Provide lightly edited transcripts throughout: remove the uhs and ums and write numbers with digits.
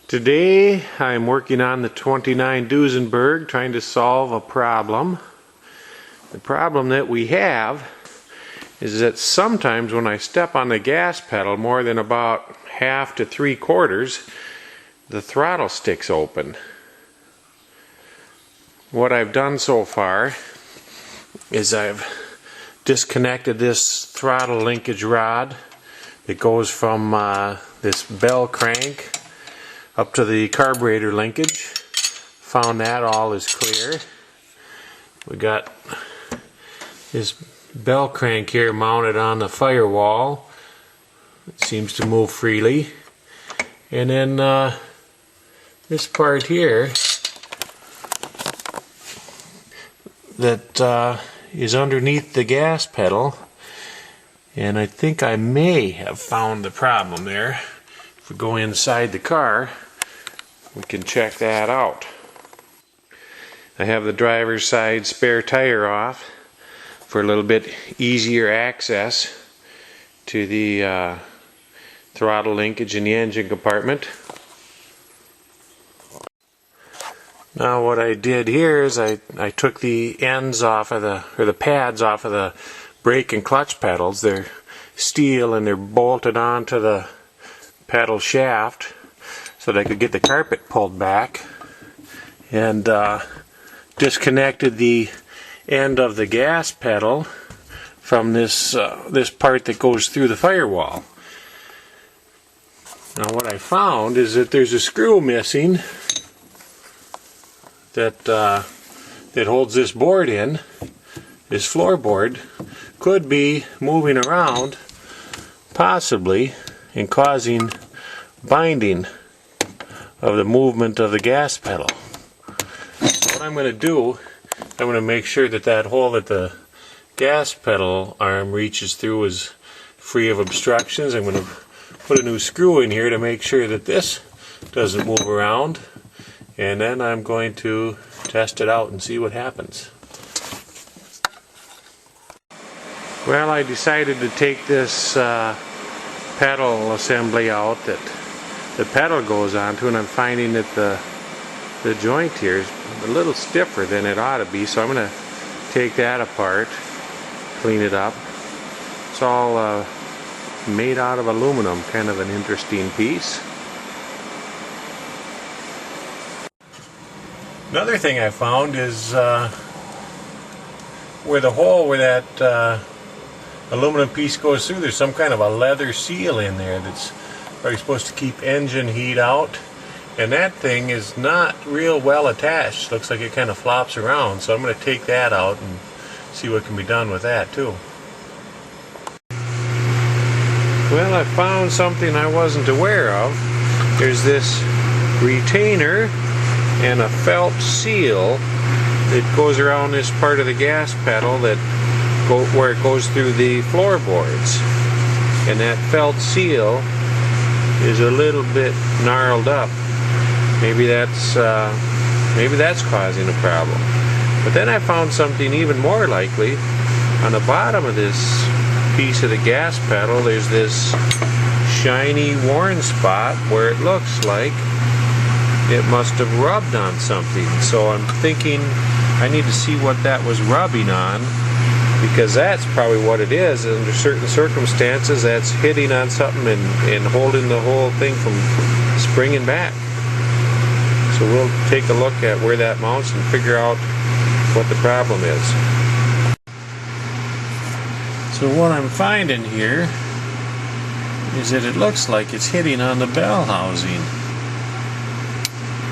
Today I'm working on the 29 Duesenberg, trying to solve a problem. The problem that we have is that sometimes when I step on the gas pedal more than about half to 3/4, the throttle sticks open. What I've done so far is I've disconnected this throttle linkage rod that goes from this bell crank up to the carburetor linkage. Found that all is clear. We got this bell crank here mounted on the firewall. It seems to move freely. And then this part here that is underneath the gas pedal, and I think I may have found the problem there. If we go inside the car, we can check that out. I have the driver's side spare tire off for a little bit easier access to the throttle linkage in the engine compartment. Now what I did here is I took the ends off of the pads off of the brake and clutch pedals. They're steel and they're bolted onto the pedal shaft so that I could get the carpet pulled back, and disconnected the end of the gas pedal from this part that goes through the firewall. Now what I found is that there's a screw missing that holds this board in. This floorboard could be moving around, possibly, and causing binding of the movement of the gas pedal. So what I'm going to do, I'm going to make sure that that hole that the gas pedal arm reaches through is free of obstructions. I'm going to put a new screw in here to make sure that this doesn't move around, and then I'm going to test it out and see what happens. Well, I decided to take this pedal assembly out that the pedal goes onto, and I'm finding that the joint here is a little stiffer than it ought to be, so I'm going to take that apart, clean it up. It's all made out of aluminum, kind of an interesting piece. Another thing I found is where the hole where that aluminum piece goes through, there's some kind of a leather seal in there that's probably supposed to keep engine heat out, and that thing is not real well attached. Looks like it kind of flops around, so I'm going to take that out and see what can be done with that too. Well, I found something I wasn't aware of. There's this retainer and a felt seal that goes around this part of the gas pedal where it goes through the floorboards, and that felt seal is a little bit gnarled up. Maybe that's causing a problem. But then I found something even more likely. On the bottom of this piece of the gas pedal, there's this shiny worn spot where it looks like it must have rubbed on something. So I'm thinking I need to see what that was rubbing on, because that's probably what it is. Under certain circumstances, that's hitting on something and holding the whole thing from springing back. So we'll take a look at where that mounts and figure out what the problem is. So what I'm finding here is that it looks like it's hitting on the bell housing.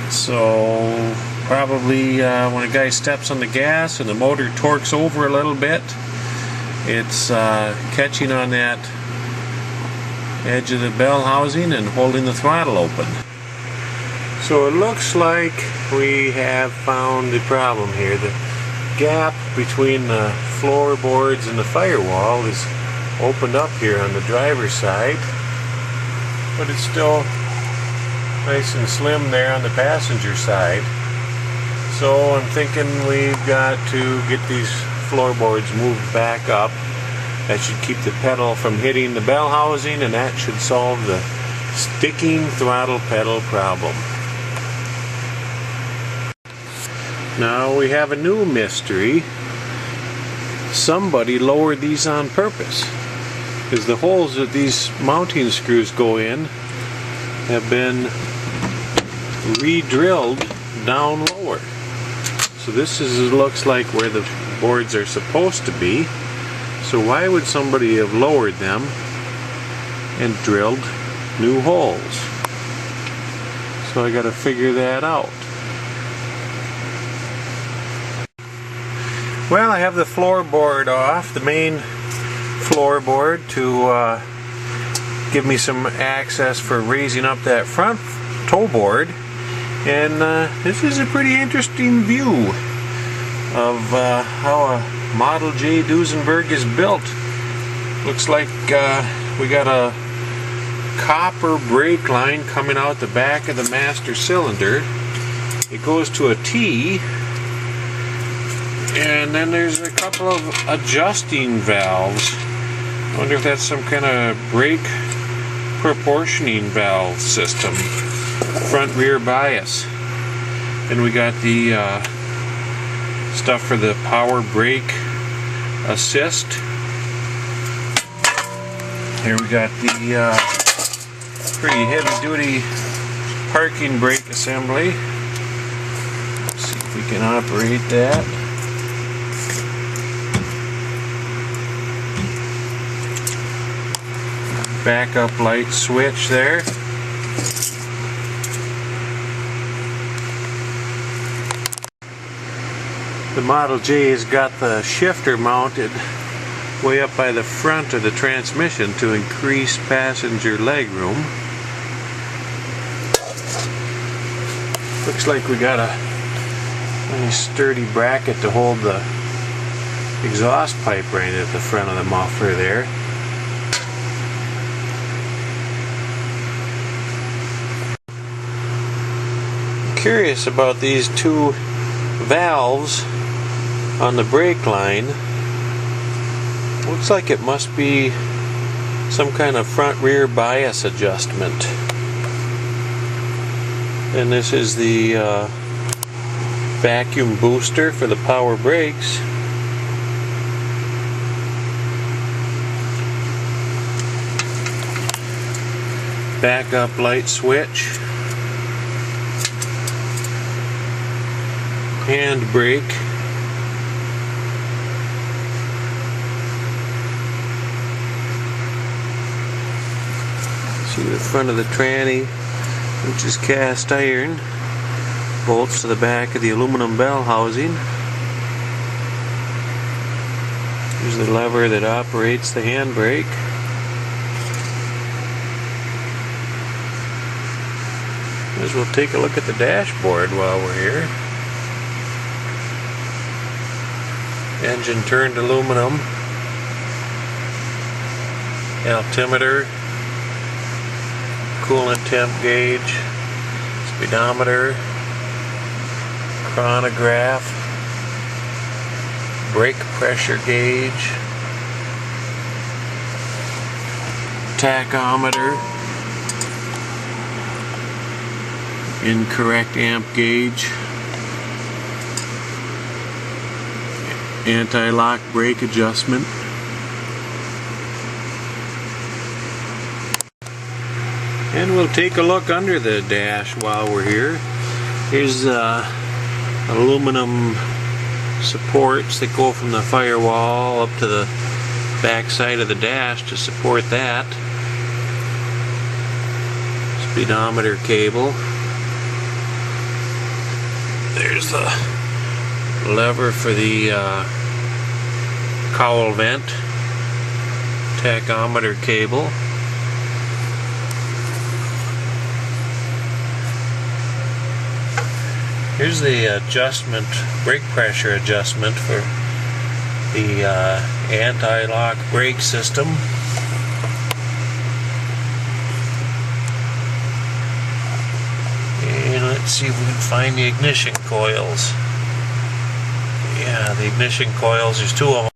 So probably when a guy steps on the gas and the motor torques over a little bit, it's catching on that edge of the bell housing and holding the throttle open. So it looks like we have found the problem here. The gap between the floorboards and the firewall is opened up here on the driver's side, but it's still nice and slim there on the passenger side. So I'm thinking we've got to get these floorboards moved back up. That should keep the pedal from hitting the bell housing, and that should solve the Sticking throttle pedal problem. Now we have a new mystery. Somebody lowered these on purpose, because the holes that these mounting screws go in have been re-drilled down lower. So this looks like where the boards are supposed to be. So why would somebody have lowered them and drilled new holes? So I got to figure that out. Well, I have the floorboard off, the main floorboard, to give me some access for raising up that front toe board. And this is a pretty interesting view of how a Model J Duesenberg is built. Looks like we got a copper brake line coming out the back of the master cylinder. It goes to a T, and then there's a couple of adjusting valves. I wonder if that's some kind of brake proportioning valve system. Front rear bias. Then we got the stuff for the power brake assist. Here we got the pretty heavy duty parking brake assembly. Let's see if we can operate that. Backup light switch there. The Model J has got the shifter mounted way up by the front of the transmission to increase passenger legroom. Looks like we got a nice sturdy bracket to hold the exhaust pipe right at the front of the muffler there. I'm curious about these two valves on the brake line. Looks like it must be some kind of front rear bias adjustment. And this is the vacuum booster for the power brakes. Backup light switch. Hand brake. See the front of the tranny, which is cast iron. Bolts to the back of the aluminum bell housing. Here's the lever that operates the handbrake. Might as well take a look at the dashboard while we're here. Engine turned aluminum. Altimeter. Coolant temp gauge. Speedometer. Chronograph. Brake pressure gauge. Tachometer. Incorrect amp gauge. Anti-lock brake adjustment. And we'll take a look under the dash while we're here. Here's aluminum supports that go from the firewall up to the back side of the dash to support that. Speedometer cable. There's the lever for the cowl vent. Tachometer cable. Here's the adjustment, brake pressure adjustment for the anti-lock brake system. And let's see if we can find the ignition coils. Yeah, the ignition coils, there's two of them.